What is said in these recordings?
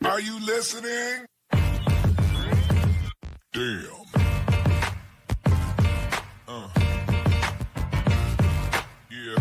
Are you listening? Damn. Yeah.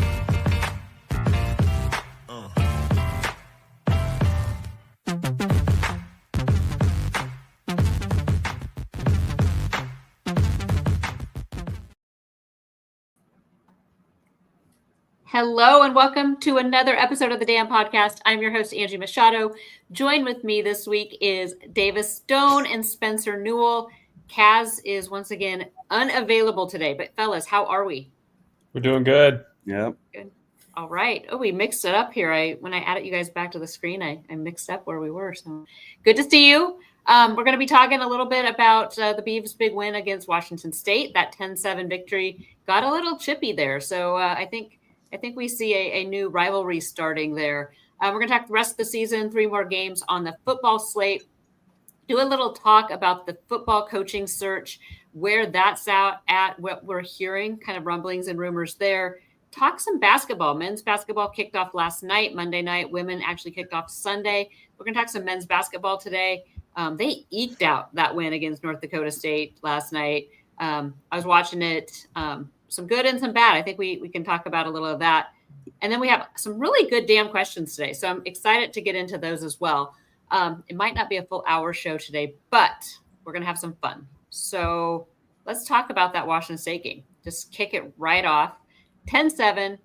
Hello and welcome to another episode of the Damn Podcast. I'm your host, Angie Machado. Join with me this week is Davis Doan and Spencer Newell. Cass is once again unavailable today, but fellas, how are we? We're doing good. Yep. Good. All right. Oh, we mixed it up here. When I added you guys back to the screen, I mixed up where we were. So good to see you. We're going to be talking a little bit about the Beavs' big win against Washington State. That 10-7 victory got a little chippy there. So I think we see a new rivalry starting there. We're going to talk the rest of the season, 3 more games on the football slate, do a little talk about the football coaching search, where that's at what we're hearing, kind of rumblings and rumors there. Talk some basketball. Men's basketball kicked off last night, Monday night. Women actually kicked off Sunday. We're going to talk some men's basketball today. They eked out that win against North Dakota State last night. I was watching it. Some good and some bad. I think we can talk about a little of that. And then we have some really good damn questions today. So I'm excited to get into those as well. It might not be a full hour show today, but we're going to have some fun. So let's talk about that Washington State game. Just kick it right off. 10-7. We're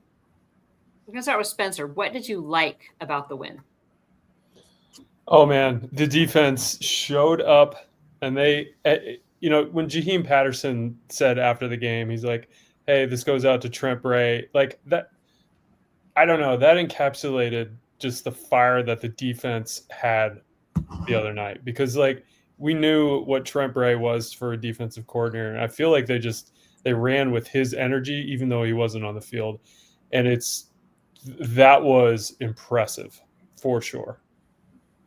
going to start with Spencer. What did you like about the win? Oh, man, the defense showed up, and they, when Jaheim Patterson said after the game, he's like, hey, this goes out to Trent Bray. Like that, I don't know, that encapsulated just the fire that the defense had the other night, because like we knew what Trent Bray was for a defensive coordinator. And I feel like they ran with his energy, even though he wasn't on the field. And that was impressive for sure.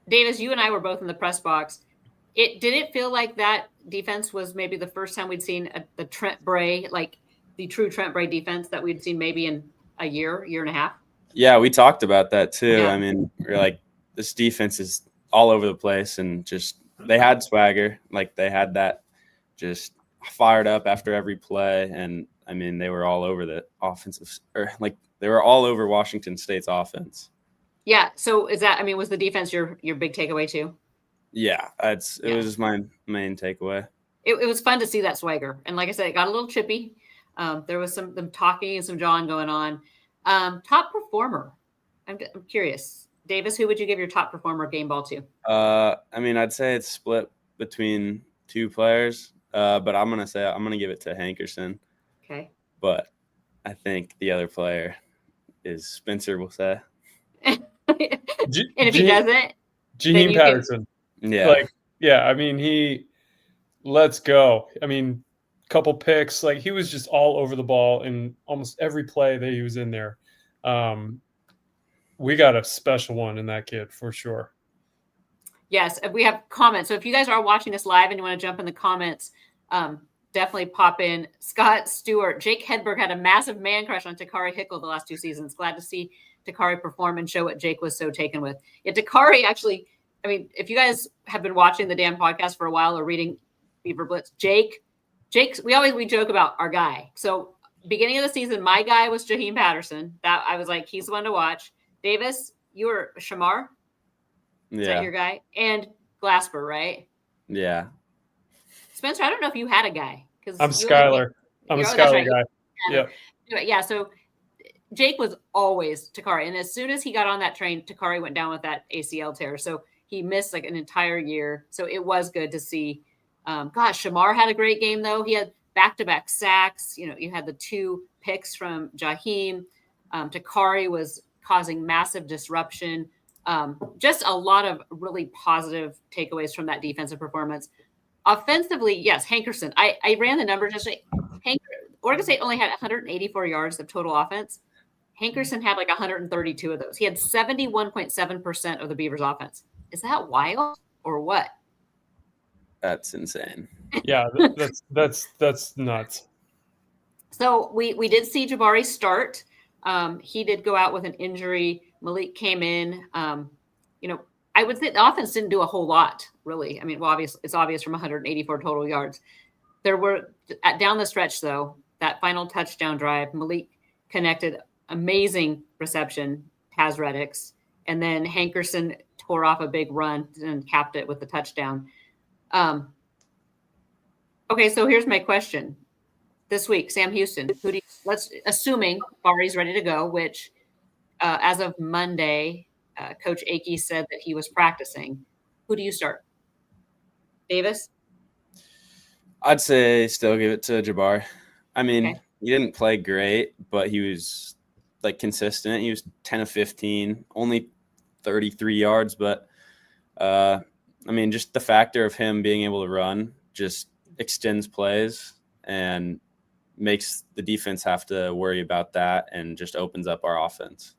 Davis, you and I were both in the press box. Did it feel like that defense was maybe the first time we'd seen the Trent Bray, like the true Trent Bray defense that we'd seen maybe in a year and a half? Yeah, we talked about that too. Yeah. I mean, we're like, this defense is all over the place, and just they had swagger. Like they had that just fired up after every play. And I mean, they were all over the offensive, or like they were all over Washington State's offense. Yeah. So was the defense your big takeaway too? Yeah, it was my main takeaway. It was fun to see that swagger. And like I said, it got a little chippy. There was them talking and some jawing going on. Top performer. I'm curious. Davis, who would you give your top performer game ball to? I mean, I'd say it's split between 2 players, but I'm going to give it to Hankerson. Okay. But I think the other player is Spencer, will say. And if he doesn't? Jaheim Patterson. Yeah. I mean, let's go. I mean, couple picks, like he was just all over the ball in almost every play that he was in there. We got a special one in that kid for sure. Yes, we have comments. So if you guys are watching this live and you want to jump in the comments, definitely pop in. Scott Stewart, Jake Hedberg had a massive man crush on Takari Hickle the last 2 seasons. Glad to see Takari perform and show what Jake was so taken with. Yeah, Takari actually, I mean, if you guys have been watching the damn podcast for a while or reading Beaver Blitz, Jake, we joke about our guy. So beginning of the season, my guy was Jaheim Patterson. That I was like, he's the one to watch. Davis, you were Shamar. Is that your guy? And Glasper, right? Yeah. Spencer, I don't know if you had a guy. I'm Skylar. I'm a Skylar guy. Yeah. Yeah. So Jake was always Takari. And as soon as he got on that train, Takari went down with that ACL tear. So he missed like an entire year. So it was good to see. Shamar had a great game, though. He had back-to-back sacks. You had the 2 picks from Jaheim. Takari was causing massive disruption. Just a lot of really positive takeaways from that defensive performance. Offensively, yes, Hankerson. I ran the numbers yesterday. Oregon State only had 184 yards of total offense. Hankerson had like 132 of those. He had 71.7% of the Beavers' offense. Is that wild or what? That's insane. Yeah, that's nuts. So we did see Jabari start. He did go out with an injury. Malik came in. I would say the offense didn't do a whole lot, really. I mean, well, it's obvious from 184 total yards. There were down the stretch, though, that final touchdown drive, Malik connected, amazing reception, Taz Reddicks, and then Hankerson tore off a big run and capped it with the touchdown. Okay, so here's my question. This week, Sam Houston, assuming Bari's ready to go, which as of Monday, Coach Akey said that he was practicing. Who do you start? Davis? I'd say still give it to Jabbar. I mean, Okay. He didn't play great, but he was like consistent. He was 10 of 15, only 33 yards. But I mean, just the factor of him being able to run just extends plays and makes the defense have to worry about that and just opens up our offense.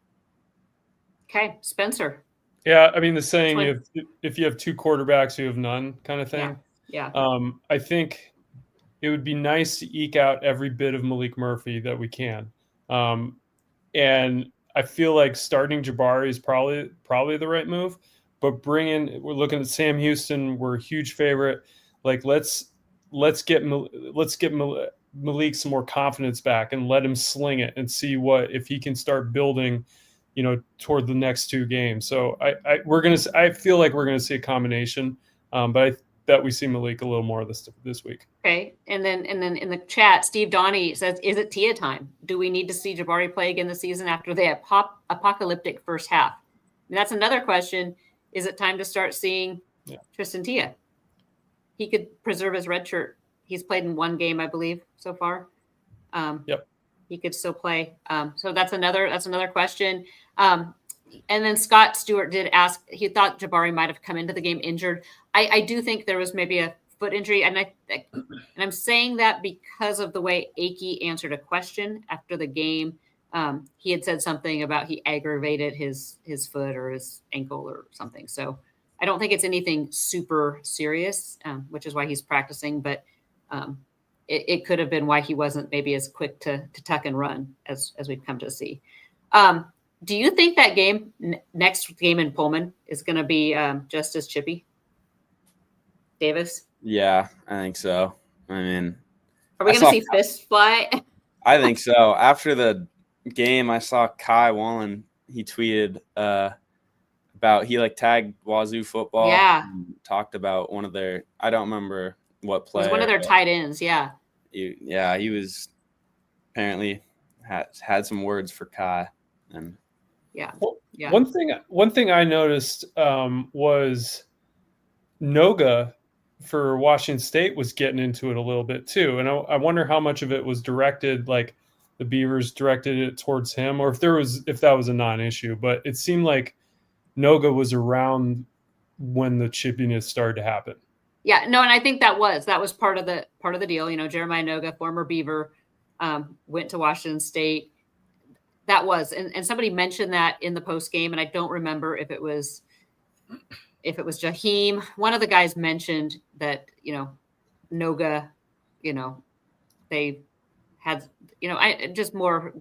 Okay, Spencer. Yeah, I mean the saying if you have two quarterbacks, you have none kind of thing. Yeah. I think it would be nice to eke out every bit of Malik Murphy that we can. And I feel like starting Jabari is probably the right move. But we're looking at Sam Houston. We're a huge favorite. Like let's get Malik some more confidence back and let him sling it and see if he can start building, toward the next two games. So I feel like we're gonna see a combination, but I bet we see Malik a little more this week. Okay, and then in the chat, Steve Donnie says, "Is it Tia time? Do we need to see Jabari play again this season after the apocalyptic first half?" And that's another question. Is it time to start seeing Tristan Tia? He could preserve his red shirt. He's played in one game, I believe, so far. Yep. He could still play. So that's another question. And then Scott Stewart did ask, he thought Jabari might have come into the game injured. I do think there was maybe a foot injury. And I'm saying that because of the way Akey answered a question after the game. He had said something about he aggravated his foot or his ankle or something. So I don't think it's anything super serious, which is why he's practicing. But it could have been why he wasn't maybe as quick to tuck and run as we've come to see. Do you think that next game in Pullman is going to be just as chippy? Davis? Yeah, I think so. I mean, are we going to see fists fly? I think so. After the game, I saw Kai Wallen. He tweeted about he tagged Wazoo football. Yeah. And talked about one of their. I don't remember what player. It was one of their tight ends. Yeah. He was apparently had some words for Kai. And one thing I noticed was Noga for Washington State was getting into it a little bit too, and I wonder how much of it was directed, like the Beavers directed it towards him, or if that was a non-issue. But it seemed like Noga was around when the chippiness started to happen. Yeah, no, and I think that was part of the deal. Jeremiah Noga, former Beaver, went to Washington State. That was, and somebody mentioned that in the post game, and I don't remember if it was Jaheim. One of the guys mentioned that Noga, they had just more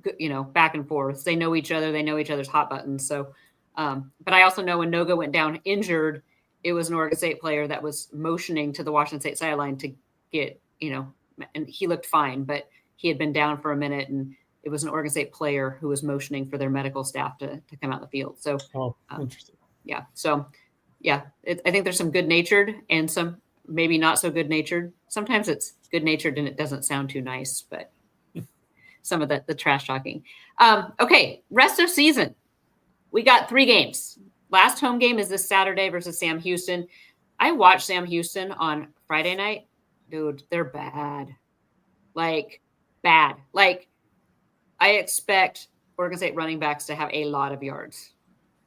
back and forth. They know each other. They know each other's hot buttons. So, but I also know when Noga went down injured, it was an Oregon State player that was motioning to the Washington State sideline to get and he looked fine, but he had been down for a minute and. It was an Oregon State player who was motioning for their medical staff to come out the field. So, interesting. Yeah. So, yeah, I think there's some good-natured and some maybe not so good-natured. Sometimes it's good-natured and it doesn't sound too nice, but some of the trash talking. Okay, rest of season. We got 3 games. Last home game is this Saturday versus Sam Houston. I watched Sam Houston on Friday night. Dude, they're bad. Bad. I expect Oregon State running backs to have a lot of yards.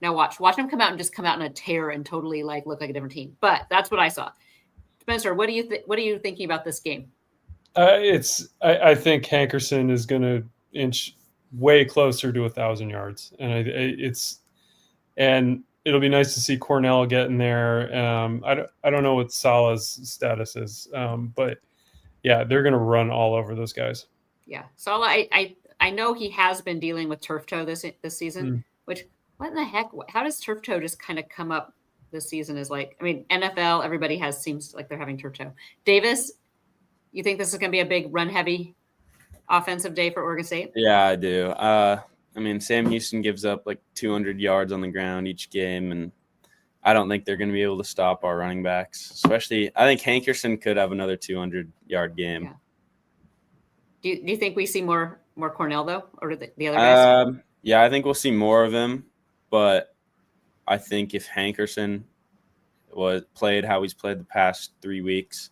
Now watch them come out in a tear and totally look like a different team. But that's what I saw. Spencer, what are you thinking about this game? I think Hankerson is going to inch way closer to 1,000 yards, and it'll be nice to see Cornell get in there. I don't know what Salah's status is, but yeah, they're going to run all over those guys. Yeah, Salah, I know he has been dealing with turf toe this season, which what in the heck? How does turf toe just kind of come up this season is like. I mean, NFL, everybody seems like they're having turf toe. Davis, you think this is going to be a big run-heavy offensive day for Oregon State? Yeah, I do. I mean, Sam Houston gives up like 200 yards on the ground each game, and I don't think they're going to be able to stop our running backs. Especially, I think Hankerson could have another 200-yard game. Yeah. Do you think we see more Cornell though, or the other guys? Yeah, I think we'll see more of him, but I think if Hankerson played how he's played the past 3 weeks,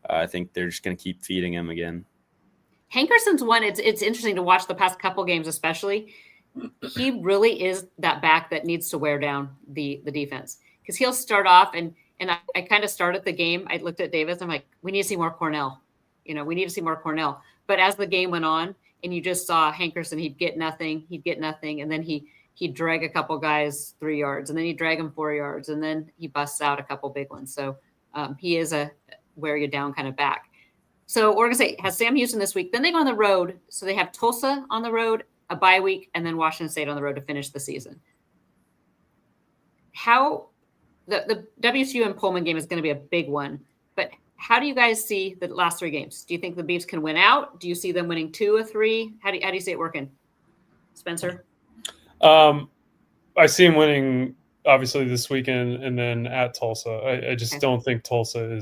I think they're just going to keep feeding him again. Hankerson's one. It's interesting to watch the past couple games, especially. He really is that back that needs to wear down the defense, because he'll start off and I kind of started the game. I looked at Davis. I'm like, we need to see more Cornell. We need to see more Cornell. But as the game went on, and you just saw Hankerson, he'd get nothing, and then he'd drag a couple guys 3 yards, and then he'd drag them 4 yards, and then he busts out a couple big ones. So he is a wear you down kind of back. So Oregon State has Sam Houston this week. Then they go on the road. So they have Tulsa on the road, a bye week, and then Washington State on the road to finish the season. How the WSU and Pullman game is going to be a big one, but how do you guys see the last 3 games? Do you think the Beavs can win out? Do you see them winning 2 or 3? How do you see it working, Spencer? I see him winning obviously this weekend and then at Tulsa. I just don't think Tulsa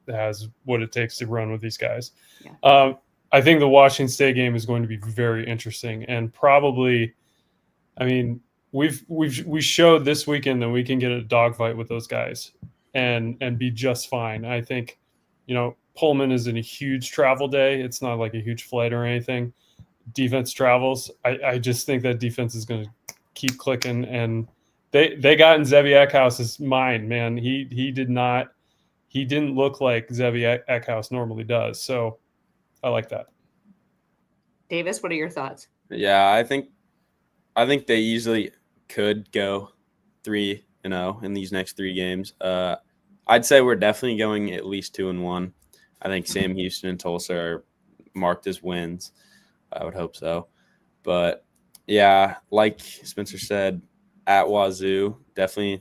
has what it takes to run with these guys. Yeah. I think the Washington State game is going to be very interesting, and probably, I mean, we showed this weekend that we can get a dogfight with those guys and be just fine. I think, Pullman isn't a huge travel day. It's not like a huge flight or anything. Defense travels. I just think that defense is going to keep clicking, and they got in Zevi Eckhouse's mind, man. He didn't look like Zevi Eckhouse normally does. So I like that. Davis, what are your thoughts? Yeah, I think they easily could go 3-0 in these next 3 games. I'd say we're definitely going at least 2-1. I think Sam Houston and Tulsa are marked as wins. I would hope so. But yeah, like Spencer said, at Wazoo, definitely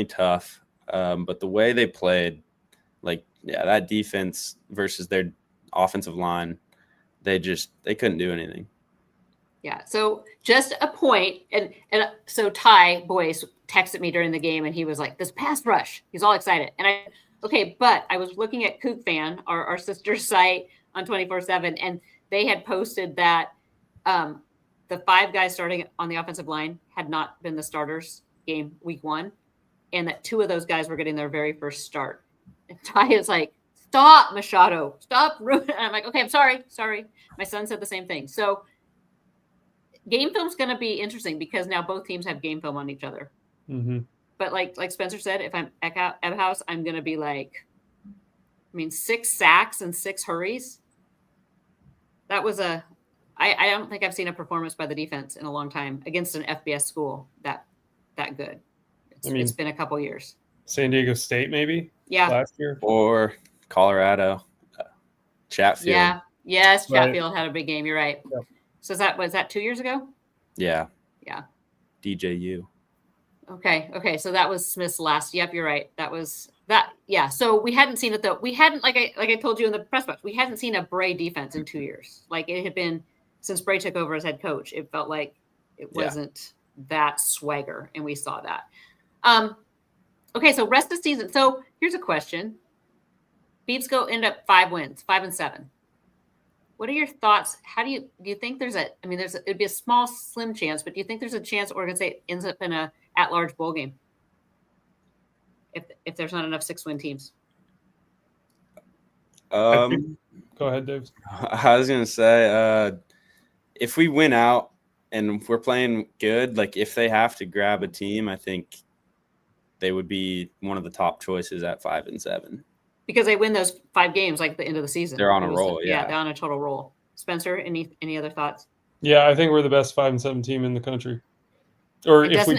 tough. But the way they played, that defense versus their offensive line, they couldn't do anything. Yeah. So just a point, and so Ty Boyce texted me during the game, and he was like, "This pass rush," he's all excited, and but I was looking at Kook Fan, our sister site on 24/7, and they had posted that the 5 guys starting on the offensive line had not been the starters game week 1, and that 2 of those guys were getting their very first start. And Ty is like, "Stop, Machado, stop ruining." And I'm like, "Okay, I'm sorry." My son said the same thing. So game film's going to be interesting because now both teams have game film on each other. Mm-hmm. But like Spencer said, if I'm Ebbhouse, I'm going to be 6 sacks and 6 hurries. That was I don't think I've seen a performance by the defense in a long time against an FBS school that good. It's been a couple years. San Diego State, maybe? Yeah. Last year? Or Colorado. Chatfield. Yeah. Yes, Chatfield had a big game. You're right. Yep. So was that 2 years ago? Yeah. Yeah. DJU. Okay. So that was Smith's last. Yep, you're right. That was that. Yeah. So we hadn't seen it though. We hadn't, like I told you in the press box, we hadn't seen a Bray defense in 2 years. Like it had been since Bray took over as head coach. It felt like it wasn't that swagger, and we saw that. Okay. So rest of the season. So here's a question. Beavs end up 5 wins, 5-7. What are your thoughts? How do you think it'd be a small, slim chance, but do you think there's a chance Oregon State ends up in a at-large bowl game if there's not enough 6-win teams? Go ahead, Dave. I was going to say, if we win out and we're playing good, if they have to grab a team, I think they would be one of the top choices at 5-7. Because they win those 5 games like the end of the season. They're on a roll. Yeah, they're on a total roll. Spencer, any other thoughts? Yeah, I think we're the best 5-7 team in the country. Or if we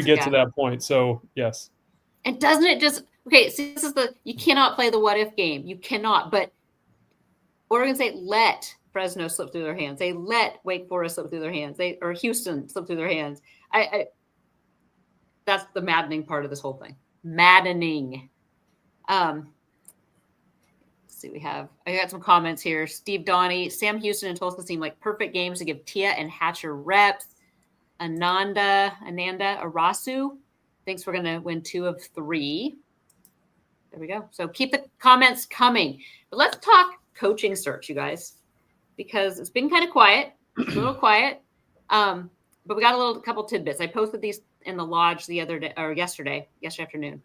get to that point. So yes. And doesn't it just see, this is you cannot play the what if game. You cannot, but Oregon State let Fresno slip through their hands. They let Wake Forest slip through their hands. Or Houston slip through their hands. That's the maddening part of this whole thing. maddening. Let's see, I got some comments here. Steve Donnie, Sam Houston and Tulsa seem like perfect games to give Tia and Hatcher reps. Ananda Arasu thinks we're going to win 2 of 3. There we go. So keep the comments coming. But let's talk coaching search, you guys, because it's been kind of quiet, a little quiet. But we got a couple tidbits. I posted these in the lodge the other day or yesterday afternoon.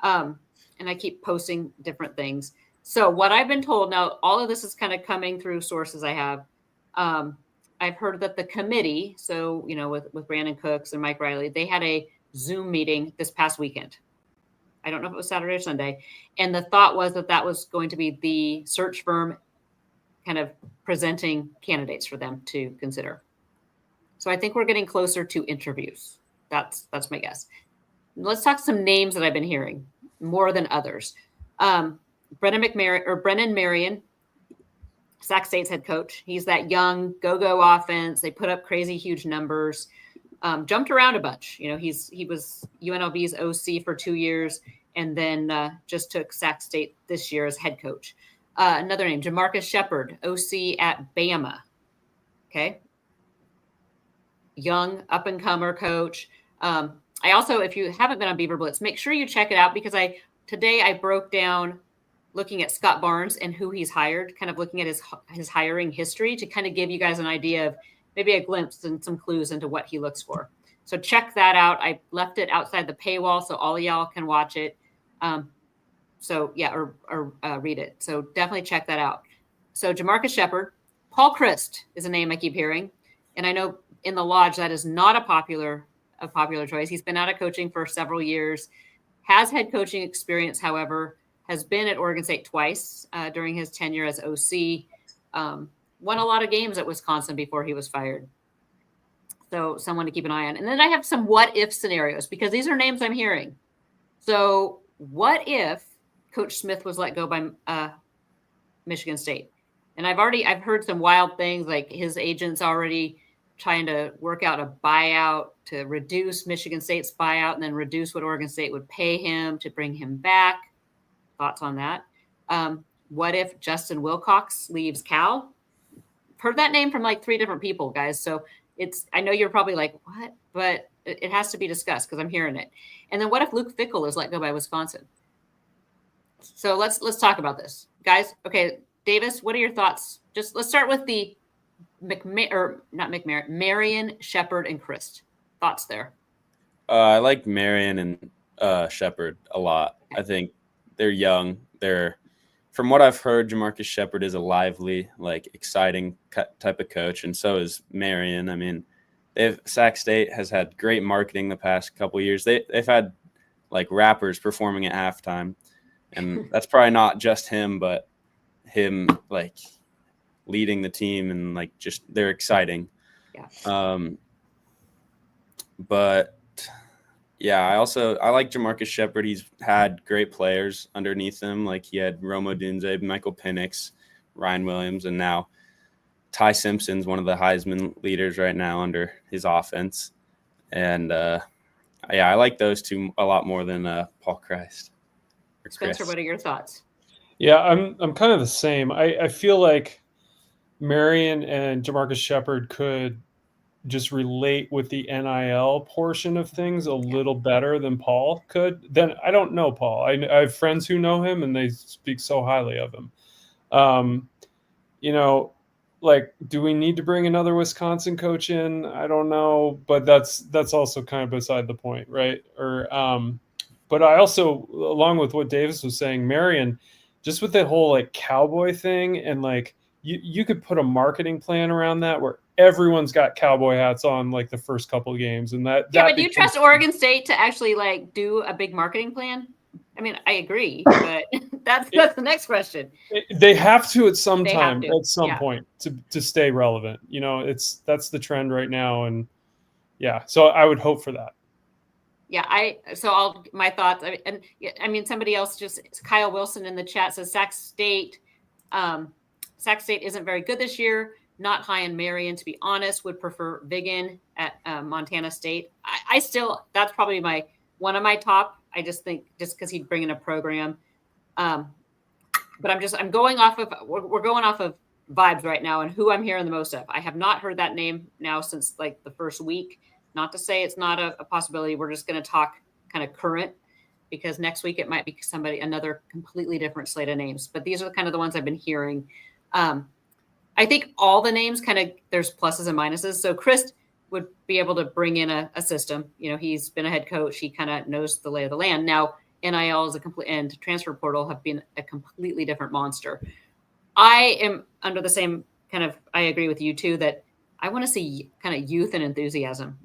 And I keep posting different things. So what I've been told now, all of this is kind of coming through sources I have. I've heard that the committee, so, with Brandon Cooks and Mike Riley, they had a Zoom meeting this past weekend. I don't know if it was Saturday or Sunday. And the thought was that was going to be the search firm kind of presenting candidates for them to consider. So I think we're getting closer to interviews. That's my guess. Let's talk some names that I've been hearing more than others. Brennan Marion, Sac State's head coach. He's that young go-go offense. They put up crazy huge numbers. Jumped around a bunch. He was UNLV's OC for 2 years, and then just took Sac State this year as head coach. Another name, Jamarcus Shepard, OC at Bama. Okay. Young up-and-comer coach. I also, if you haven't been on Beaver Blitz, make sure you check it out, because today I broke down looking at Scott Barnes and who he's hired, kind of looking at his hiring history to kind of give you guys an idea of maybe a glimpse and some clues into what he looks for. So check that out. I left it outside the paywall so all of y'all can watch it. Or read it. So definitely check that out. So Jamarcus Shepard, Paul Christ is a name I keep hearing. And I know in the lodge that is not a popular choice. He's been out of coaching for several years, has head coaching experience, however, has been at Oregon State twice during his tenure as OC, won a lot of games at Wisconsin before he was fired. So someone to keep an eye on. And then I have some what-if scenarios, because these are names I'm hearing. So what if Coach Smith was let go by Michigan State? And I've heard some wild things, like his agent's already trying to work out a buyout to reduce Michigan State's buyout and then reduce what Oregon State would pay him to bring him back. Thoughts on that? What if Justin Wilcox leaves Cal? Heard that name from like 3 different people, guys. So I know you're probably like, what? But it has to be discussed because I'm hearing it. And then what if Luke Fickell is let go by Wisconsin? So let's talk about this, guys. Okay, Davis, what are your thoughts? Just let's start with the Marion, Shepard, and Christ. Thoughts there? I like Marion and Shepard a lot. I think they're young. From what I've heard, Jamarcus Shepard is a lively, exciting type of coach, and so is Marion. I mean, Sac State has had great marketing the past couple of years. They've had rappers performing at halftime, and that's probably not just him, but him leading the team, and just they're exciting. Yeah. But yeah, I like Jamarcus Shepard. He's had great players underneath him. He had Rome Odunze, Michael Penix, Ryan Williams, and now Ty Simpson's one of the Heisman leaders right now under his offense. And I like those two a lot more than Paul Christ. Spencer, what are your thoughts? Yeah, I'm kind of the same. I feel like Marion and Jamarcus Shepard could just relate with the NIL portion of things a little better than Paul could. Then I don't know Paul. I have friends who know him and they speak so highly of him. Do we need to bring another Wisconsin coach in? I don't know, but that's also kind of beside the point, right? But I also, along with what Davis was saying, Marion, just with that whole cowboy thing, and you could put a marketing plan around that where everyone's got cowboy hats on the first couple of games, and but do you trust Oregon State to actually do a big marketing plan? I mean, I agree, but that's the next question. They have to at some time, at some point to stay relevant. That's the trend right now, and so I would hope for that. Yeah, my thoughts. Somebody else Kyle Wilson in the chat says Sac State isn't very good this year. Not high in Marion, to be honest. Would prefer Vigen at Montana State. That's probably one of my top. I just think just because he'd bring in a program. But I'm going off of, we're going off of vibes right now and who I'm hearing the most of. I have not heard that name now since like the first week. Not to say it's not a possibility. We're just going to talk kind of current, because next week it might be another completely different slate of names. But these are kind of the ones I've been hearing. I think all the names there's pluses and minuses. So Chris would be able to bring in a system. He's been a head coach. He kind of knows the lay of the land. Now, NIL is and transfer portal have been a completely different monster. I am under the same I agree with you too, that I want to see kind of youth and enthusiasm.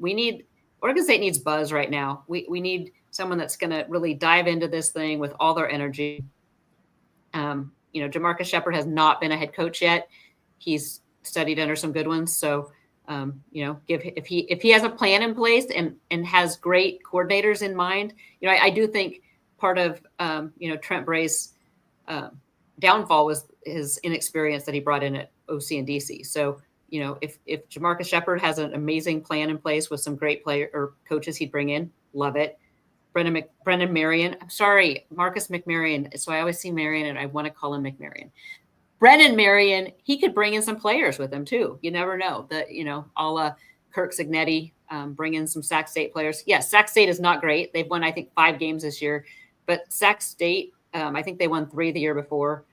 Oregon State needs buzz right now. We need someone that's going to really dive into this thing with all their energy. Jamarcus Shepard has not been a head coach yet. He's studied under some good ones. So, if he has a plan in place and has great coordinators in mind, I do think part of, Trent Bray's downfall was his inexperience that he brought in at OC and DC. So, if Jamarcus Shepard has an amazing plan in place with some great player or coaches he'd bring in, love it. Brendan Marion. I'm sorry, Marcus McMarion. So I always see Marion and I want to call him McMarion. Brendan Marion, he could bring in some players with him too. You never know that, a la Kirk Signetti, bring in some Sac State players. Yes, Sac State is not great. They've won, I think, 5 games this year, but Sac State, I think they won 3 the year before.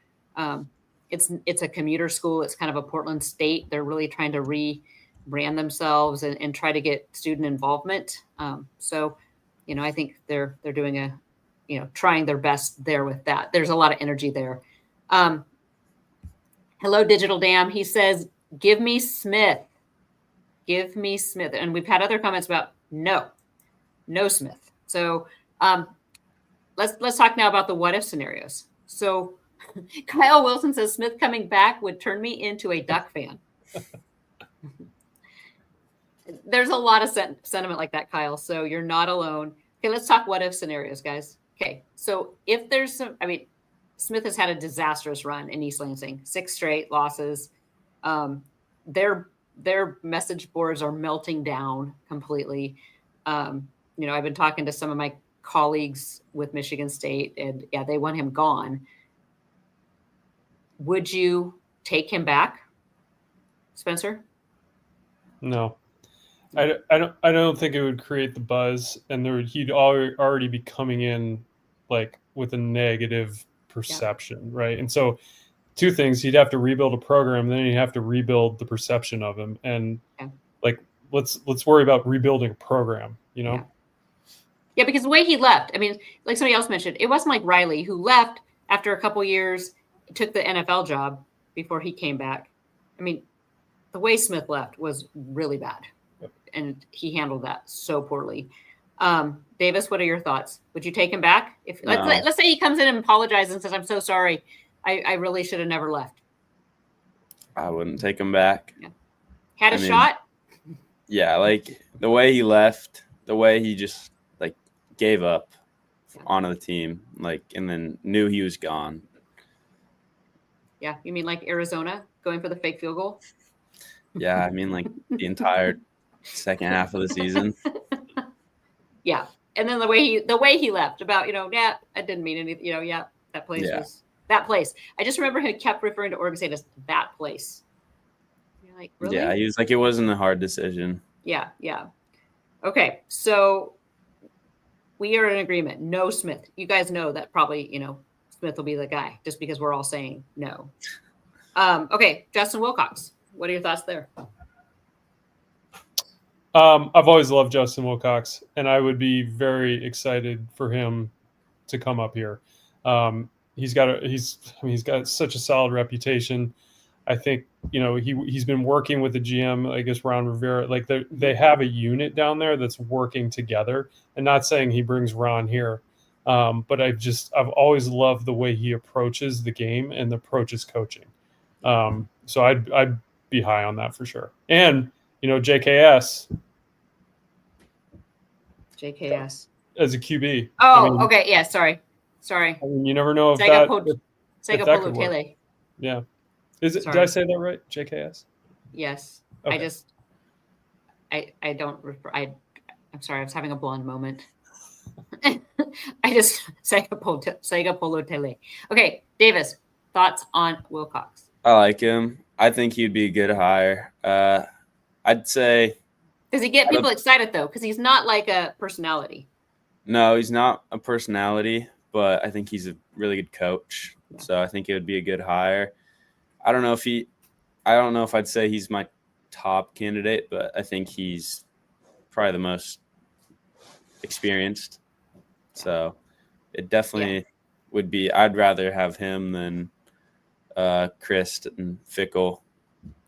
It's a commuter school. It's kind of a Portland State. They're really trying to rebrand themselves and try to get student involvement. So, I think they're doing trying their best there with that. There's a lot of energy there. Hello, Digital Dam. He says, give me Smith. Give me Smith. And we've had other comments about no Smith. So let's talk now about the what if scenarios. So Kyle Wilson says Smith coming back would turn me into a Duck fan. There's a lot of sentiment like that, Kyle. So you're not alone. Okay, let's talk what if scenarios, guys. Okay, so if there's Smith has had a disastrous run in East Lansing, 6 straight losses. Their message boards are melting down completely. I've been talking to some of my colleagues with Michigan State, and yeah, they want him gone. Would you take him back, Spencer? No, I don't think it would create the buzz, and he'd already be coming in like with a negative perception, right? And so 2 things: he'd have to rebuild a program, then he'd have to rebuild the perception of him, and let's worry about rebuilding a program, Yeah, because the way he left, like somebody else mentioned, it wasn't like Riley, who left after a couple years, took the NFL job before he came back. The way Smith left was really bad, and he handled that so poorly. Davis, what are your thoughts? Would you take him back? Let's say he comes in and apologizes and says, "I'm so sorry. I really should have never left." I wouldn't take him back. Yeah. Had a shot? Yeah, like the way he left, the way he just gave up onto the team, and then knew he was gone. Yeah, you mean like Arizona going for the fake field goal? Yeah, the entire second half of the season. Yeah, and then the way he left about I didn't mean anything. That place was that place. I just remember he kept referring to Oregon State as that place. You're like, really? Yeah, he was like, it wasn't a hard decision. Yeah. Okay, so we are in agreement. No Smith. You guys know that probably Smith will be the guy just because we're all saying no. Okay, Justin Wilcox. What are your thoughts there? I've always loved Justin Wilcox, and I would be very excited for him to come up here. He's got such a solid reputation. I think he's been working with the GM, I guess Ron Rivera. They have a unit down there that's working together. And not saying he brings Ron here, but I've always loved the way he approaches the game and approaches coaching. So I'd be high on that for sure. And JKS as a QB. Oh, okay. Yeah. Sorry. You never know if that could work. Yeah. Is it? Sorry. Did I say that right? JKS. Yes. Okay. I don't refer. I'm sorry. I was having a blonde moment. I just Sega Polo Tele. Okay, Davis, thoughts on Wilcox? I like him. I think he'd be a good hire. I'd say Does he get people excited though? Because he's not like a personality. no, he's not a personality, but I think he's a really good coach. Yeah. So I think it would be a good hire. I don't know if I'd say he's my top candidate, but I think he's probably the most experienced. So it definitely would be. I'd rather have him than Christ and Fickle.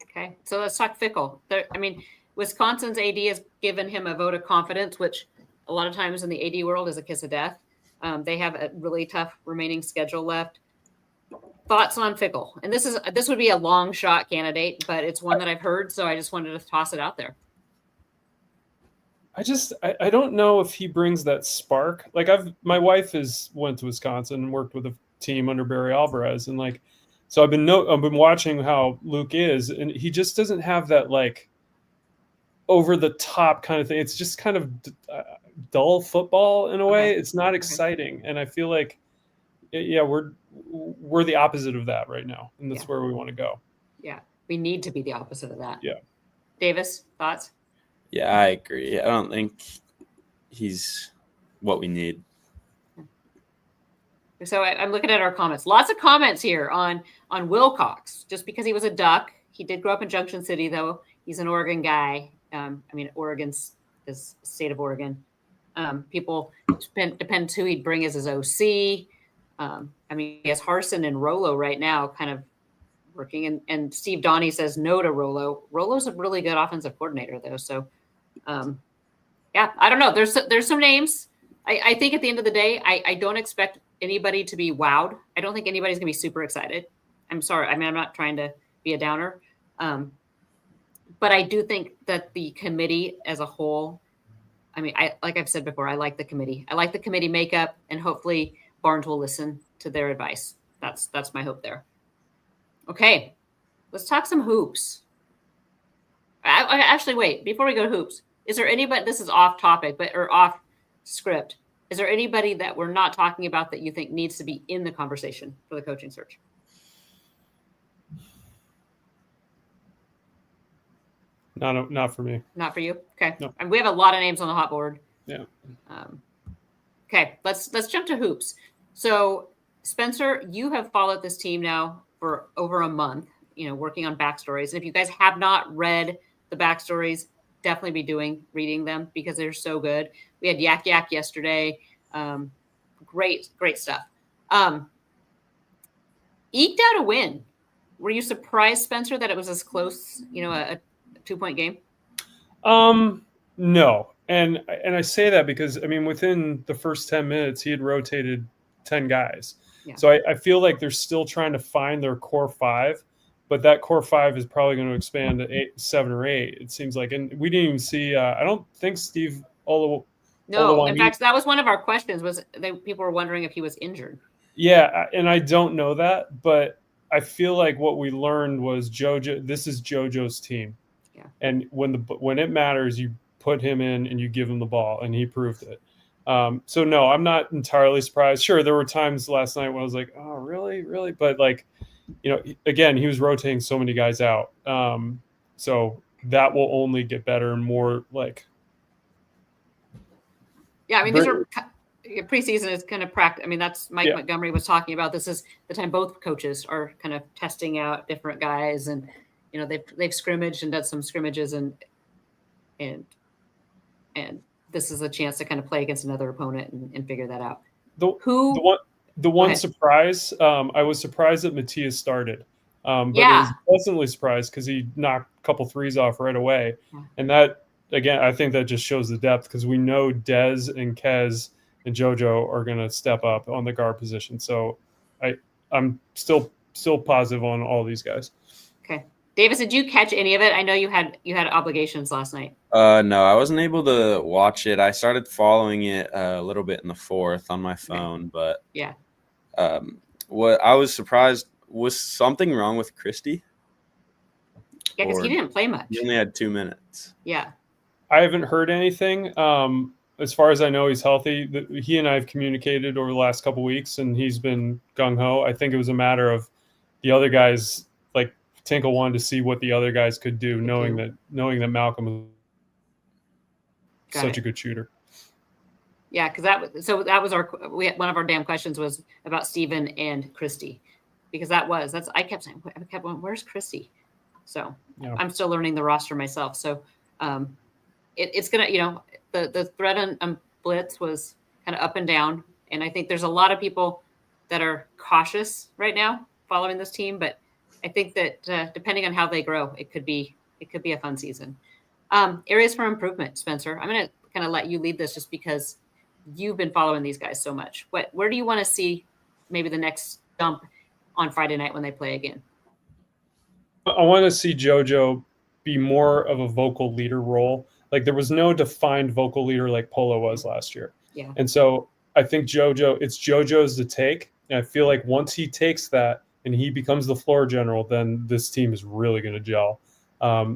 Okay, so let's talk Fickle. Wisconsin's AD has given him a vote of confidence, which a lot of times in the AD world is a kiss of death. They have a really tough remaining schedule left. Thoughts on Fickle? And this would be a long shot candidate, but it's one that I've heard, so I just wanted to toss it out there. I don't know if he brings that spark. Like my wife went to Wisconsin and worked with a team under Barry Alvarez, and like, so I've been watching how Luke is, and he just doesn't have that like over the top kind of thing. It's just kind of dull football in a way. It's not exciting, and I feel like we're the opposite of that right now, and that's where we want to go. Yeah, we need to be the opposite of that. Yeah, Davis, thoughts? Yeah, I agree. I don't think he's what we need. So I'm looking at our comments. Lots of comments here on Wilcox. Just because he was a Duck, he did grow up in Junction City, though. He's an Oregon guy. Oregon's is state of Oregon. People depends who he'd bring as his OC. He has Harsin and Rolo right now, kind of working. And Steve Donnie says no to Rolo. Rolo's a really good offensive coordinator, though. So, I don't know. There's some names. I think at the end of the day, I don't expect anybody to be wowed. I don't think anybody's going to be super excited. I'm sorry. I'm not trying to be a downer. But I do think that the committee as a whole, like I've said before, I like the committee. I like the committee makeup, and hopefully Barnes will listen to their advice. That's my hope there. Okay, let's talk some hoops. Actually, wait, before we go to hoops, is there anybody, this is off topic, or off script, is there anybody that we're not talking about that you think needs to be in the conversation for the coaching search? Not for me. Not for you? Okay. No. And we have a lot of names on the hot board. Yeah. Okay, let's jump to hoops. So, Spencer, you have followed this team now for over a month, working on backstories. And if you guys have not read the backstories, definitely be reading them because they're so good. We had Yak Yak yesterday. Great stuff. Eked out a win. Were you surprised, Spencer, that it was as close, a 2-point game? No. And I say that because, within the first 10 minutes, he had rotated 10 guys. Yeah. So I feel like they're still trying to find their core five, but that core five is probably going to expand to 7 or 8, it seems like. And we didn't even see, I don't think Steve No, in fact, that was one of our questions, people were wondering if he was injured. Yeah, and I don't know that, but I feel like what we learned was this is JoJo's team. Yeah. And when it matters, you put him in and you give him the ball, and he proved it. So no, I'm not entirely surprised. Sure, there were times last night when I was like, oh, really? But again, he was rotating so many guys out. So that will only get better and more like. Yeah, these are preseason is kind of practice. That's Mike Montgomery was talking about. This is the time both coaches are kind of testing out different guys, and they've scrimmaged and done some scrimmages, and this is a chance to kind of play against another opponent and figure that out. The one surprise, I was surprised that Matias started, but I was pleasantly surprised because he knocked a couple threes off right away, and that again, I think that just shows the depth because we know Dez and Kez and JoJo are going to step up on the guard position. So I'm still positive on all these guys. Okay. Davis, did you catch any of it? I know you had obligations last night. No, I wasn't able to watch it. I started following it a little bit in the fourth on my phone, but what I was surprised, was something wrong with Christie? Yeah, because he didn't play much. He only had 2 minutes. Yeah. I haven't heard anything. as far as I know, he's healthy. He and I have communicated over the last couple weeks, and he's been gung ho. I think it was a matter of the other guys, like Tinkle wanted to see what the other guys could do, knowing that Malcolm was such a good shooter. Yeah, because that was one of our damn questions was about Steven and Christy, because I kept saying, where's Christy? So yeah. I'm still learning the roster myself. So it's gonna, the threat on blitz was kind of up and down, and I think there's a lot of people that are cautious right now following this team, but I think that depending on how they grow, it could be a fun season. Areas for improvement, Spencer. I'm gonna kind of let you lead this just because you've been following these guys so much. Where do you want to see maybe the next jump on Friday night when they play again? I want to see JoJo be more of a vocal leader role. Like there was no defined vocal leader like Polo was last year. Yeah. And so I think it's JoJo's to take. And I feel like once he takes that and he becomes the floor general, then this team is really going to gel.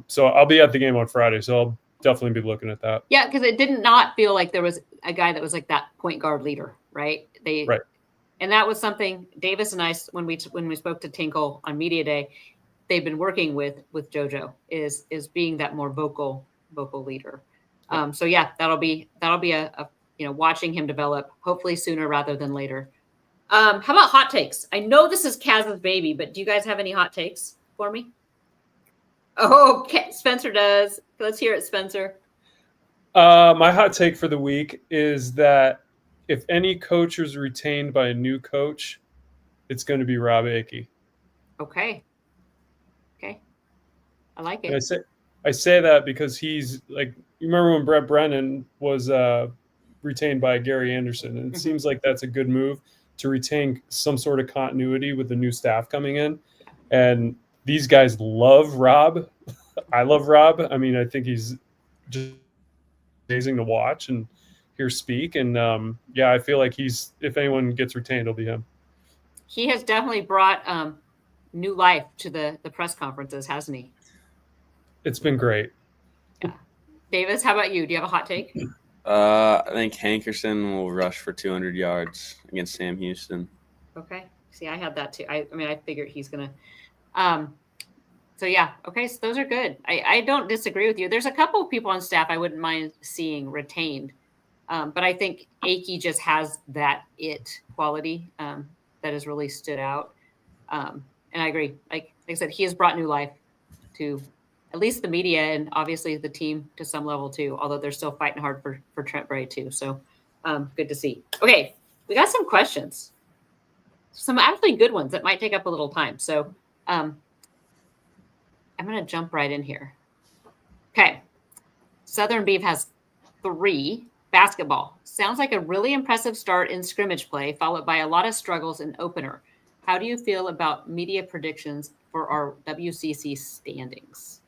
So I'll be at the game on Friday. So I'll definitely be looking at that. Yeah, because it did not feel like there was a guy that was like that point guard leader, right? Right. And that was something Davis and I, when we spoke to Tinkle on Media Day, they've been working with JoJo is being that more vocal leader. So yeah, that'll be a watching him develop, hopefully sooner rather than later. How about hot takes? I know this is Kaz's baby, but do you guys have any hot takes for me? Oh, Spencer does. Let's hear it, Spencer. My hot take for the week is that if any coach is retained by a new coach, it's going to be Rob Akey. Okay. I like it. And I say that because he's like, you remember when Brett Brennan was retained by Gary Anderson, and it seems like that's a good move to retain some sort of continuity with the new staff coming in. And these guys love Rob. I love Rob. I mean, I think he's just amazing to watch and hear speak. And I feel like if anyone gets retained, it'll be him. He has definitely brought new life to the press conferences, hasn't he? It's been great. Yeah. Davis, how about you? Do you have a hot take? I think Hankerson will rush for 200 yards against Sam Houston. Okay. See, I had that too. I figured he's going to. So, yeah. Okay. So those are good. I don't disagree with you. There's a couple of people on staff I wouldn't mind seeing retained. But I think Akey just has that it quality that has really stood out. And I agree. Like I said, he has brought new life to at least the media and obviously the team to some level too, although they're still fighting hard for Trent Bray too. So good to see. Okay, we got some questions. Some actually good ones that might take up a little time. So I'm going to jump right in here. Okay. Southern Beef has 3. Basketball. Sounds like a really impressive start in scrimmage play, followed by a lot of struggles in opener. How do you feel about media predictions for our WCC standings?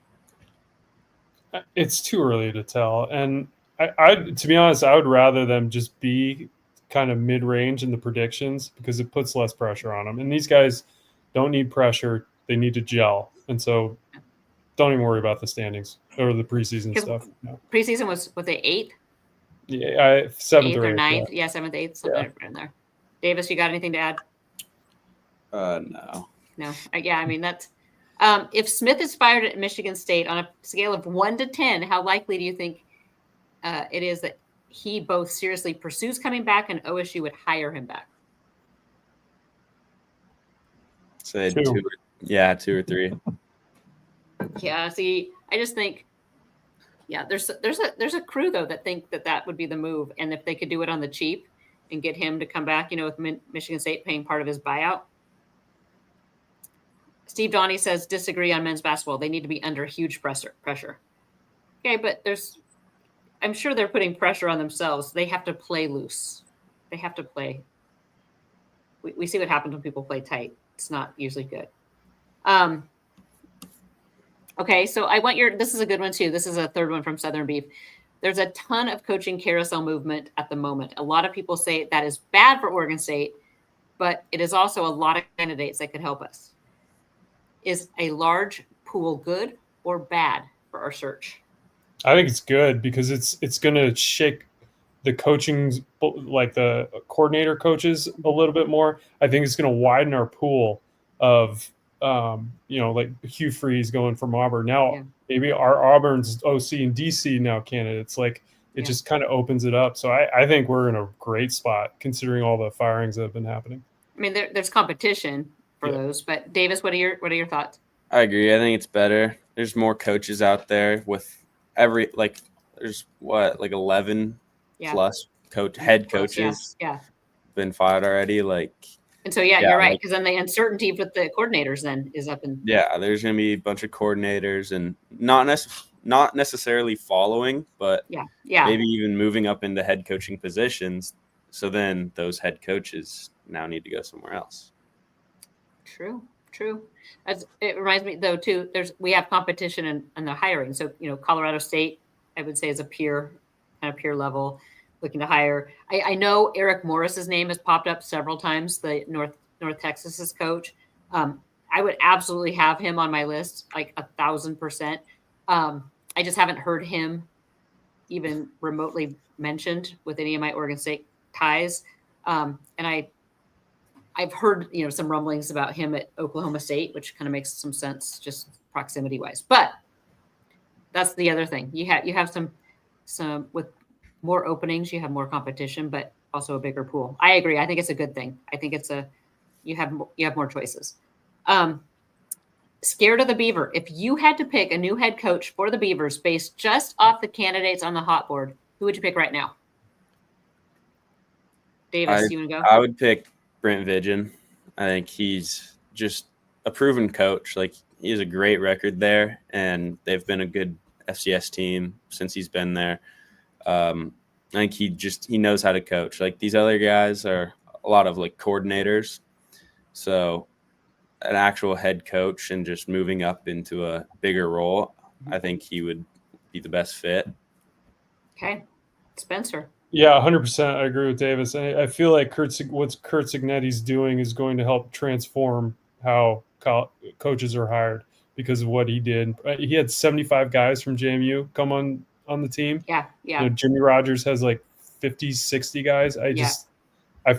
It's too early to tell. And I to be honest, I would rather them just be kind of mid-range in the predictions because it puts less pressure on them. And these guys don't need pressure. They need to gel. And so don't even worry about the standings or the preseason stuff. No. Preseason was they 8th? Yeah, 7th or 9th. Yeah, 7th, 8th, something in there. Davis, you got anything to add? No. No. I mean, that's if Smith is fired at Michigan State on a scale of 1 to 10, how likely do you think it is that he both seriously pursues coming back and OSU would hire him back? Say 2. 2 or 3. Yeah. See, I just think, there's a crew though that think that would be the move, and if they could do it on the cheap and get him to come back, with Michigan State paying part of his buyout. Steve Donnie says disagree on men's basketball. They need to be under huge pressure. Okay, but I'm sure they're putting pressure on themselves. They have to play loose. They have to play. We see what happens when people play tight. It's not usually good. Okay, so this is a good one too. This is a third one from Southern Beef. There's a ton of coaching carousel movement at the moment. A lot of people say that is bad for Oregon State, but it is also a lot of candidates that could help us. Is a large pool good or bad for our search? I think it's good because it's going to shake the coaching, like the coordinator coaches a little bit more, I think it's going to widen our pool of, like Hugh Freeze going from Auburn. Now, maybe our Auburn's OC and DC now candidates. Like, it just kind of opens it up. So I think we're in a great spot considering all the firings that have been happening. I mean, there's competition for those, but Davis, what are your thoughts? I agree. I think it's better. There's more coaches out there with there's 11 plus head coaches been fired already. And so you're right, because then the uncertainty with the coordinators then is up in. Yeah, there's gonna be a bunch of coordinators and not necessarily following, but maybe even moving up into head coaching positions. So then those head coaches now need to go somewhere else. True. It reminds me though too. We have competition in the hiring. So Colorado State, I would say, is a peer level looking to hire. I know Eric Morris's name has popped up several times. The North Texas's coach. I would absolutely have him on my list, like 1,000%. I just haven't heard him even remotely mentioned with any of my Oregon State ties. And I've heard, some rumblings about him at Oklahoma State, which kind of makes some sense just proximity wise. But that's the other thing. You have some with more openings, you have more competition, but also a bigger pool. I agree. I think it's a good thing. I think you have more choices. Scared of the Beaver. If you had to pick a new head coach for the Beavers based just off the candidates on the hot board, who would you pick right now? Davis, you want to go? I would pick Brent Vigen. I think he's just a proven coach. Like, he has a great record there, and they've been a good FCS team since he's been there. I think he knows how to coach. Like, these other guys are a lot of coordinators. So an actual head coach and just moving up into a bigger role, I think he would be the best fit. Okay. Spencer. Yeah, 100%. I agree with Davis. I feel like what Kurt Signetti's doing is going to help transform how coaches are hired because of what he did. He had 75 guys from JMU come on the team. Yeah. Jimmy Rogers has 50, 60 guys. I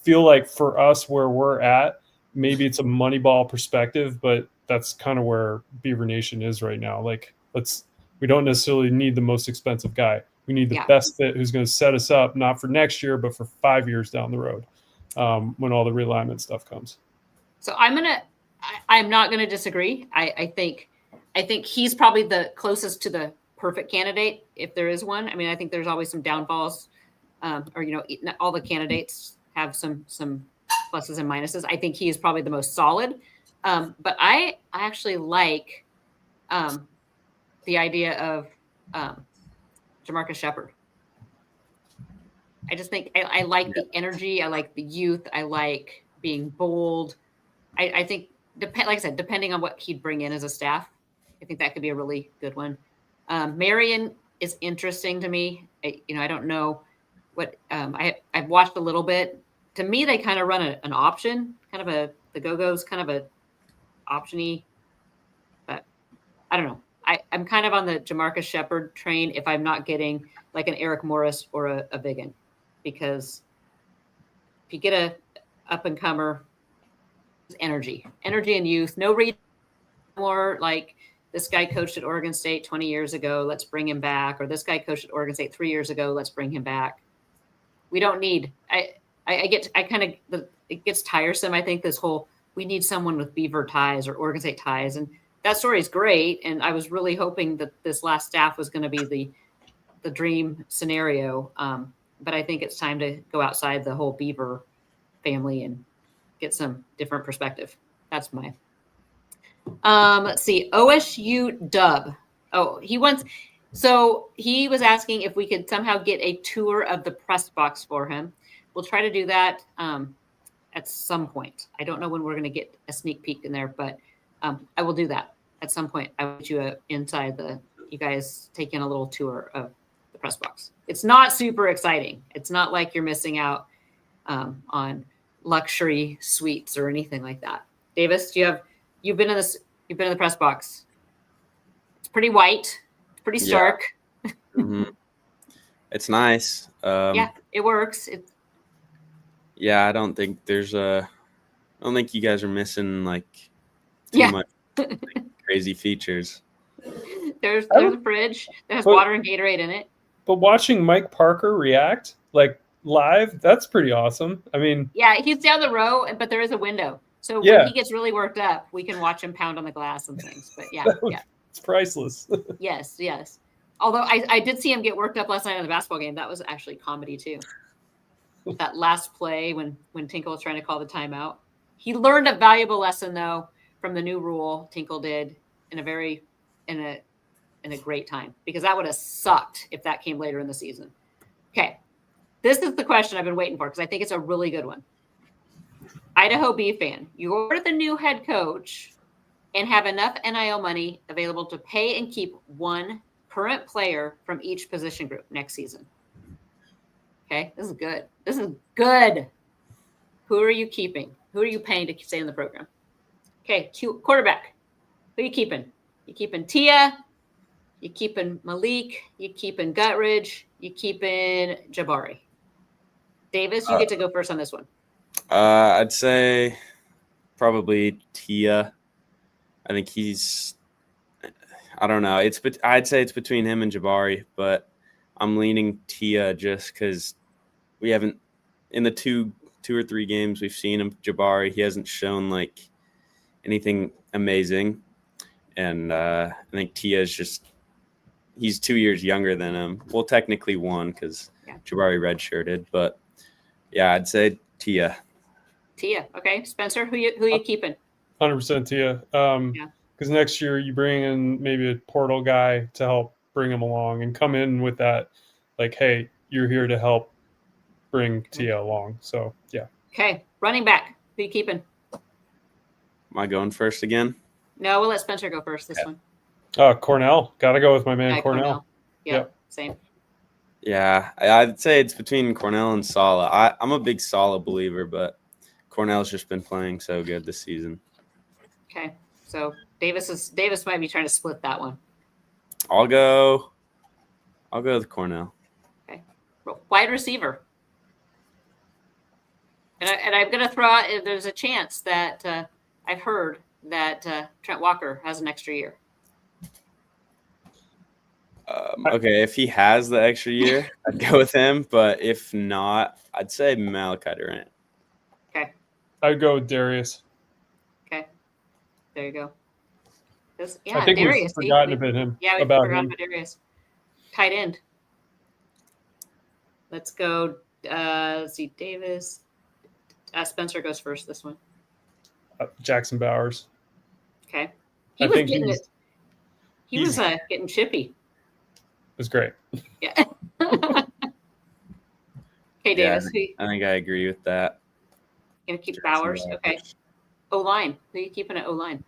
feel like for us where we're at, maybe it's a Moneyball perspective, but that's kind of where Beaver Nation is right now. We don't necessarily need the most expensive guy. We need the best fit who's going to set us up, not for next year, but for 5 years down the road when all the realignment stuff comes. So I'm not going to disagree. I think he's probably the closest to the perfect candidate, if there is one. I mean, I think there's always some downfalls, all the candidates have some pluses and minuses. I think he is probably the most solid. But I actually like the idea of Jamarcus Shepard. I just think I like the energy. I like the youth. I like being bold. I think, like I said, depending on what he'd bring in as a staff, I think that could be a really good one. Marion is interesting to me. I don't know what I've watched a little bit. To me, they kind of run an option, the Go-Go's kind of a option-y, but I don't know. I'm kind of on the Jamarcus Shepard train if I'm not getting like an Eric Morris or a Vigen, because if you get a up-and-comer, energy and youth, no read more like this guy coached at Oregon State 20 years ago, let's bring him back, or this guy coached at Oregon State 3 years ago, let's bring him back. We don't need it gets tiresome. I think this whole, we need someone with Beaver ties or Oregon State ties. And that story is great. And I was really hoping that this last staff was going to be the dream scenario. But I think it's time to go outside the whole Beaver family and get some different perspective. That's my, let's see, OSU Dub. Oh, he was asking if we could somehow get a tour of the press box for him. We'll try to do that at some point. I don't know when we're going to get a sneak peek in there, but I will do that at some point. I will get you you guys take in a little tour of the press box. It's not super exciting. It's not like you're missing out on luxury suites or anything like that. Davis, you've been in the press box. It's pretty white. It's pretty stark. Mm-hmm. It's nice. Yeah, it works. Yeah, I don't think you guys are missing like too Yeah. much crazy features. There's a fridge that has water and Gatorade in it. But watching Mike Parker react like live, that's pretty awesome. I mean, yeah, he's down the row, but there is a window. So Yeah. when he gets really worked up, we can watch him pound on the glass and things. But yeah. It's priceless. Yes. Although I did see him get worked up last night in the basketball game. That was actually comedy too. That last play when Tinkle was trying to call the timeout. He learned a valuable lesson though from the new rule. Tinkle did in a great time, because that would have sucked if that came later in the season. Okay. This is the question I've been waiting for, because I think it's a really good one. Idaho Bee fan, you're the new head coach and have enough NIL money available to pay and keep one current player from each position group next season. Okay, this is good. Who are you keeping? Who are you paying to stay in the program? Okay, quarterback. Who are you keeping? You keeping Tia? You keeping Malik? You keeping Guttridge? You keeping Jabari? Davis, you get to go first on this one. I'd say probably Tia. I think I don't know. I'd say it's between him and Jabari, but I'm leaning Tia just because we haven't, in the two or three games we've seen him, Jabari, he hasn't shown like anything amazing. And I think Tia is he's 2 years younger than him. Well, technically one, because Jabari redshirted, but yeah, I'd say Tia. Tia, okay. Spencer, who you keeping? 100% Tia. Because next year you bring in maybe a portal guy to help bring him along and come in with that, like, hey, you're here to help bring Tia along. So, yeah. Okay. Running back, who you keeping? Am I going first again? No, we'll let Spencer go first this one. Cornell. Got to go with my man, Cornell. Yeah, same. Yeah, I'd say it's between Cornell and Sala. I'm a big Sala believer, but Cornell's just been playing so good this season. Okay, so Davis might be trying to split that one. I'll go with Cornell. Okay, wide receiver. And I'm going to throw out, there's a chance that I've heard that Trent Walker has an extra year. Okay, if he has the extra year, I'd go with him. But if not, I'd say Malachi Durant. Okay. I'd go with Darius. Okay. There you go. I think Darius. We've forgotten about him. Yeah, we've forgotten about Darius. Tight end. Let's go. Let's see, Davis. Spencer goes first this one. Jackson Bowers. Okay. He was getting chippy. It was great. Yeah. Okay, Davis. Yeah, I think I agree with that. Gonna keep Bowers. Okay. O-line. Who are you keeping at O-line?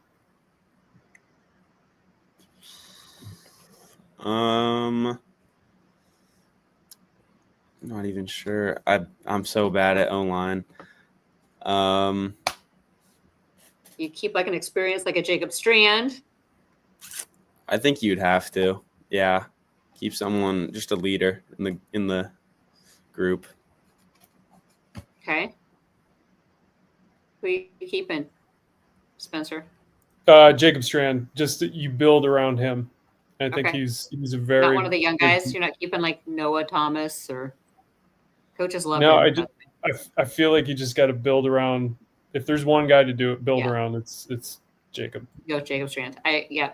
Not even sure. I'm so bad at O-line. You keep like an experience like a Jacob Strand. I think you'd have to. Yeah. Keep someone, just a leader in the group. Okay. Who are you keeping, Spencer? Jacob Strand. Just that you build around him. I think he's a very not one of the young guys. You're not keeping like Noah Thomas or coaches love No, him. I feel like you just got to build around. If there's one guy to do it, build around. It's Jacob. Go Jacob Strand. I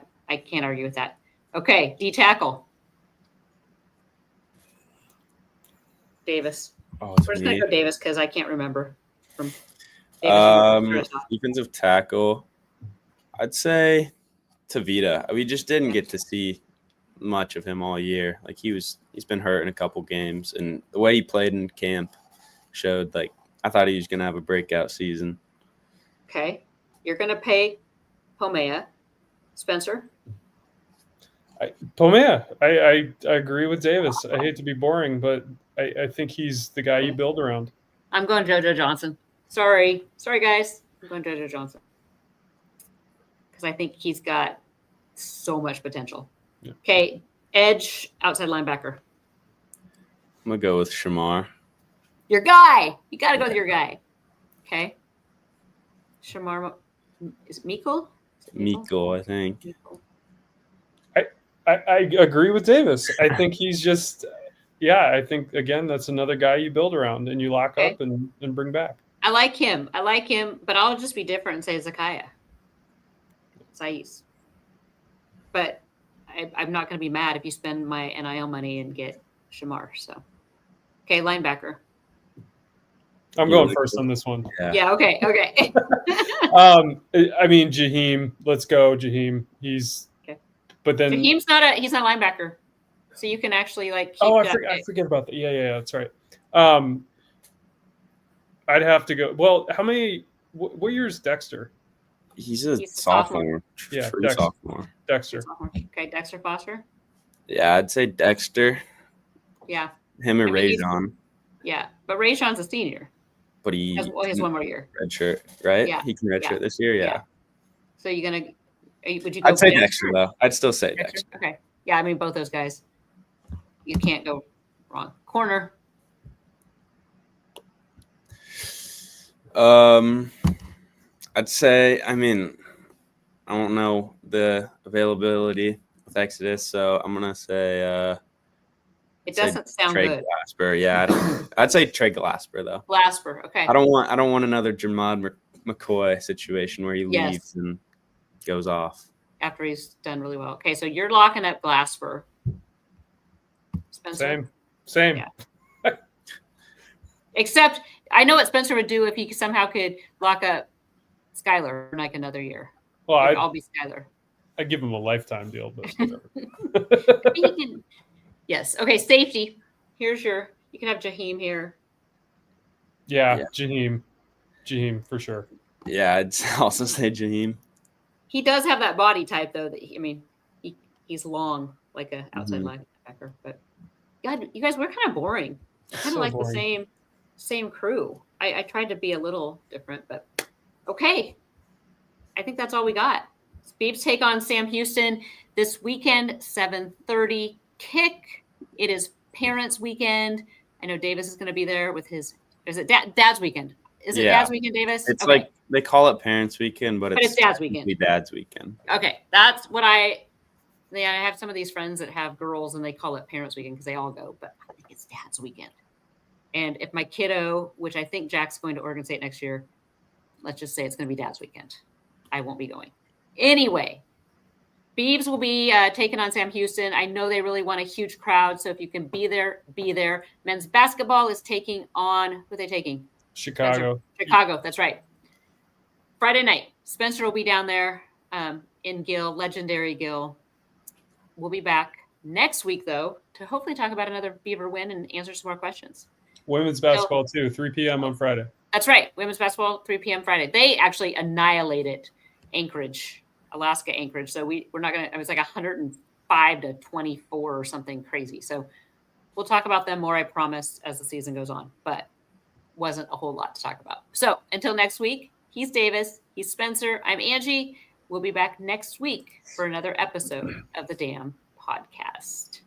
can't argue with that. Okay, D tackle. Davis. Oh, We're just gonna go Davis because I can't remember from Davis. Defensive tackle. I'd say Tavita. We just didn't get to see much of him all year. Like he's been hurt in a couple games, and the way he played in camp showed like I thought he was gonna have a breakout season. Okay, you're gonna pay Pomea, Spencer. Pomea. I agree with Davis. I hate to be boring, but I think he's the guy you build around. I'm going JoJo Johnson. Sorry guys. I'm going JoJo Johnson because I think he's got so much potential. Yeah. Okay, edge, outside linebacker. I'm going to go with Shamar. Your guy. You got to go with your guy. Okay. Shamar. Is it Mikkel? Miko, I think. Mikkel. I agree with Davis. I think he's just, I think, again, that's another guy you build around and you lock up and bring back. I like him, but I'll just be different and say Zakaya. Saiz. But I'm not going to be mad if you spend my NIL money and get Shamar. So, okay, linebacker. I'm going first on this one. Yeah. Okay. I mean, Jaheim. Let's go, Jaheim. He's. Okay. But then Jaheim's not a linebacker, so you can actually like. Keep I forget about that. Yeah, that's right. I'd have to go. Well, how many? What year is Dexter? He's a sophomore. Yeah, sophomore. Dexter. Okay, Dexter Foster. Yeah, I'd say Dexter. Yeah. Him and Rajon. Yeah, but Rajon's a senior. But he has one more year. Redshirt, right? Yeah. He can redshirt this year, yeah. So would you go? I'd say Dexter, though. I'd still say Dexter. Okay. Yeah, I mean, both those guys. You can't go wrong. Corner. I'd say, I mean, I don't know the availability with Exodus, so I'm gonna say it doesn't sound Trey good. Glasper, yeah. I'd say Trey Glasper though. Glasper, okay. I don't want another Jamad McCoy situation where he leaves and goes off after he's done really well. Okay, so you're locking up Glasper. Spencer. Same. Yeah. Except I know what Spencer would do if he somehow could lock up Skylar for like another year. Well, I'll be Skylar. I'd give him a lifetime deal, but whatever. Yes. Okay, safety. You can have Jaheim here. Yeah. Jaheim for sure. Yeah, I'd also say Jaheim. He does have that body type, though. He's long, like an outside linebacker. But God, you guys, we're kind of boring. Kind of like boring. The same crew. I tried to be a little different, but okay. I think that's all we got. Beavs take on Sam Houston this weekend, 7:30 kick. It is Parents Weekend. I know Davis is going to be there with his. Is it Dad's Weekend? Is it Dad's Weekend, Davis? It's like they call it Parents Weekend, but it's Dad's Weekend. Dad's Weekend. Okay, that's what I have some of these friends that have girls and they call it Parents Weekend because they all go, but I think it's Dad's Weekend. And if my kiddo, which I think Jack's going to Oregon State next year, let's just say it's going to be Dad's Weekend. I won't be going. Anyway, Beavs will be taking on Sam Houston. I know they really want a huge crowd, so if you can be there, be there. Men's basketball is taking on, who are they taking? Chicago. Chicago, that's right. Friday night, Spencer will be down there in Gill, legendary Gill. We'll be back next week, though, to hopefully talk about another Beaver win and answer some more questions. Women's basketball, too, 3 p.m. on Friday. That's right. Women's basketball, 3 p.m. Friday. They actually annihilated Anchorage, Alaska Anchorage. So we're not going to – it was like 105-24 or something crazy. So we'll talk about them more, I promise, as the season goes on. But wasn't a whole lot to talk about. So until next week, he's Davis. He's Spencer. I'm Angie. We'll be back next week for another episode of the Damn Podcast.